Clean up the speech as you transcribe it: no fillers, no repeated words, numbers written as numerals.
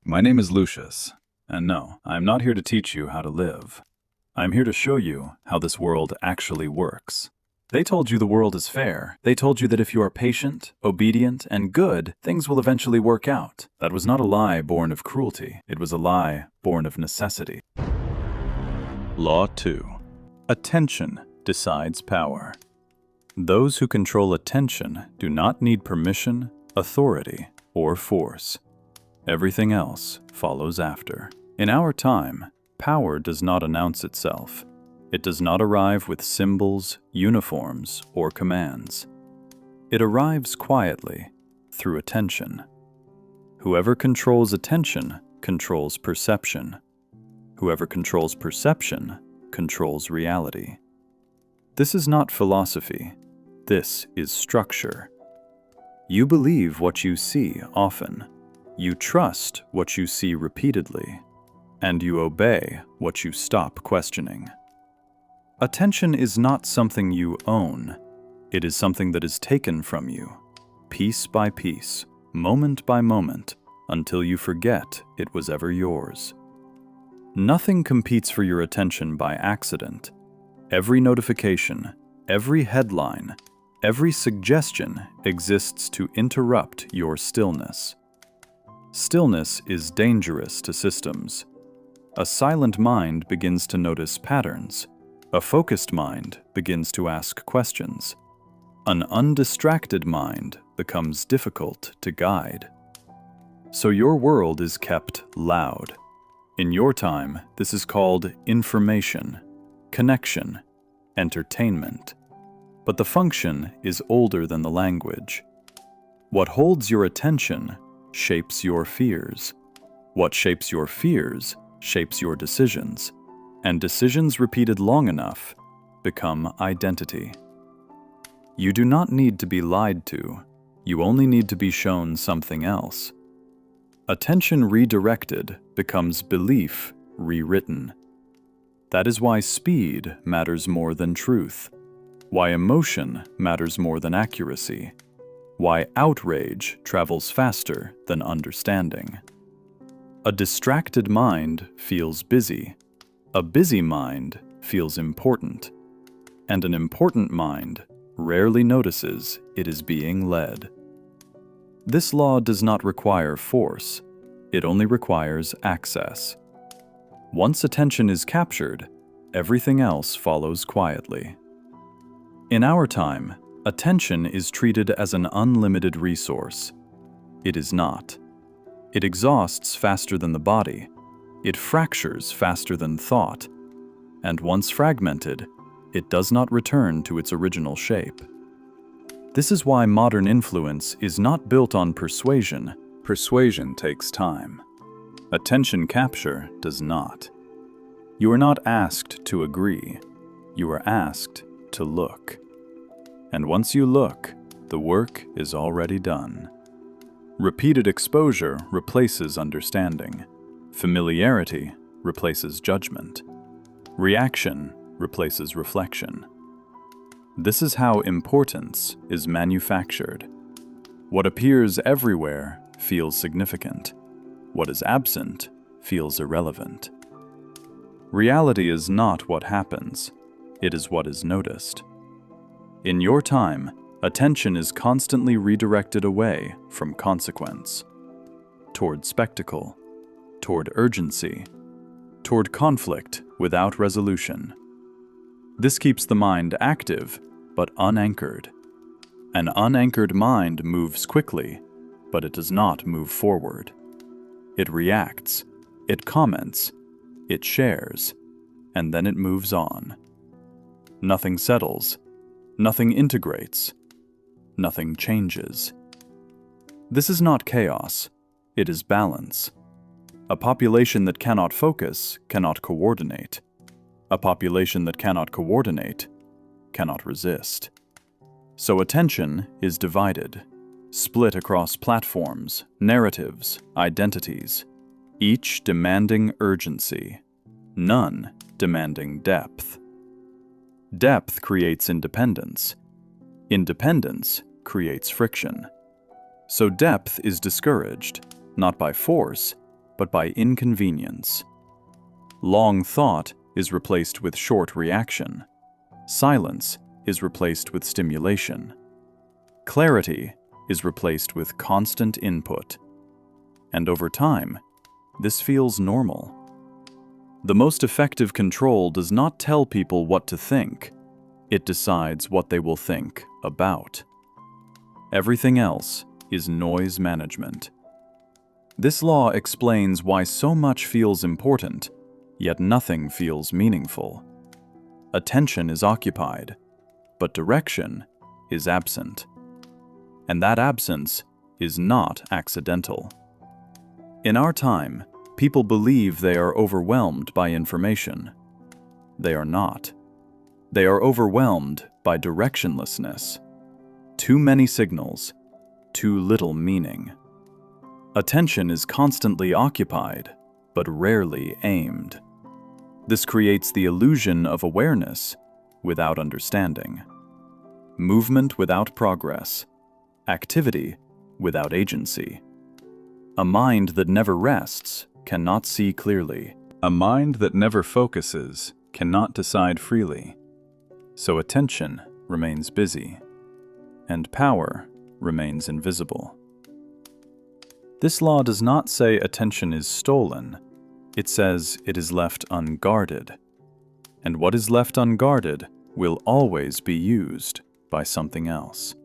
My name is Lucius, and no, I'm not here to teach you how to live. I'm here to show you how this world actually works. They told you the world is fair. They told you that if you are patient, obedient, and good, things will eventually work out. That was not a lie born of cruelty. It was a lie born of necessity. Law 2. Attention decides power. Those who control attention do not need permission, authority, or force. Everything else follows after. In our time, power does not announce itself. It does not arrive with symbols, uniforms, or commands. It arrives quietly, through attention. Whoever controls attention controls perception. Whoever controls perception controls reality. This is not philosophy. This is structure. You believe what you see often. You trust what you see repeatedly, and you obey what you stop questioning. Attention is not something you own. It is something that is taken from you, piece by piece, moment by moment, until you forget it was ever yours. Nothing competes for your attention by accident. Every notification, every headline, every suggestion exists to interrupt your stillness. Stillness is dangerous to systems. A silent mind begins to notice patterns. A focused mind begins to ask questions. An undistracted mind becomes difficult to guide. So your world is kept loud. In your time, this is called information, connection, entertainment. But the function is older than the language. What holds your attention shapes your fears. What shapes your fears shapes your decisions, and decisions repeated long enough become identity. You do not need to be lied to. You only need to be shown something else. Attention redirected becomes belief rewritten. That is why speed matters more than truth, why emotion matters more than accuracy, why outrage travels faster than understanding. A distracted mind feels busy. A busy mind feels important. And an important mind rarely notices it is being led. This law does not require force. It only requires access. Once attention is captured, everything else follows quietly. In our time, attention is treated as an unlimited resource. It is not. It exhausts faster than the body. It fractures faster than thought. And once fragmented, it does not return to its original shape. This is why modern influence is not built on persuasion. Persuasion takes time. Attention capture does not. You are not asked to agree. You are asked to look. And once you look, the work is already done. Repeated exposure replaces understanding. Familiarity replaces judgment. Reaction replaces reflection. This is how importance is manufactured. What appears everywhere feels significant. What is absent feels irrelevant. Reality is not what happens. It is what is noticed. In your time, attention is constantly redirected away from consequence, toward spectacle, toward urgency, toward conflict without resolution. This keeps the mind active, but unanchored. An unanchored mind moves quickly, but it does not move forward. It reacts, it comments, it shares, and then it moves on. Nothing settles. Nothing integrates. Nothing changes. This is not chaos. It is balance. A population that cannot focus cannot coordinate. A population that cannot coordinate cannot resist. So attention is divided, split across platforms, narratives, identities, each demanding urgency, none demanding depth. Depth creates independence. Independence creates friction. So depth is discouraged, not by force, but by inconvenience. Long thought is replaced with short reaction. Silence is replaced with stimulation. Clarity is replaced with constant input. And over time, this feels normal. The most effective control does not tell people what to think. It decides what they will think about. Everything else is noise management. This law explains why so much feels important, yet nothing feels meaningful. Attention is occupied, but direction is absent. And that absence is not accidental. In our time, people believe they are overwhelmed by information. They are not. They are overwhelmed by directionlessness. Too many signals, too little meaning. Attention is constantly occupied, but rarely aimed. This creates the illusion of awareness without understanding. Movement without progress. Activity without agency. A mind that never rests cannot see clearly. A mind that never focuses cannot decide freely. So attention remains busy, and power remains invisible. This law does not say attention is stolen. It says it is left unguarded. And what is left unguarded will always be used by something else.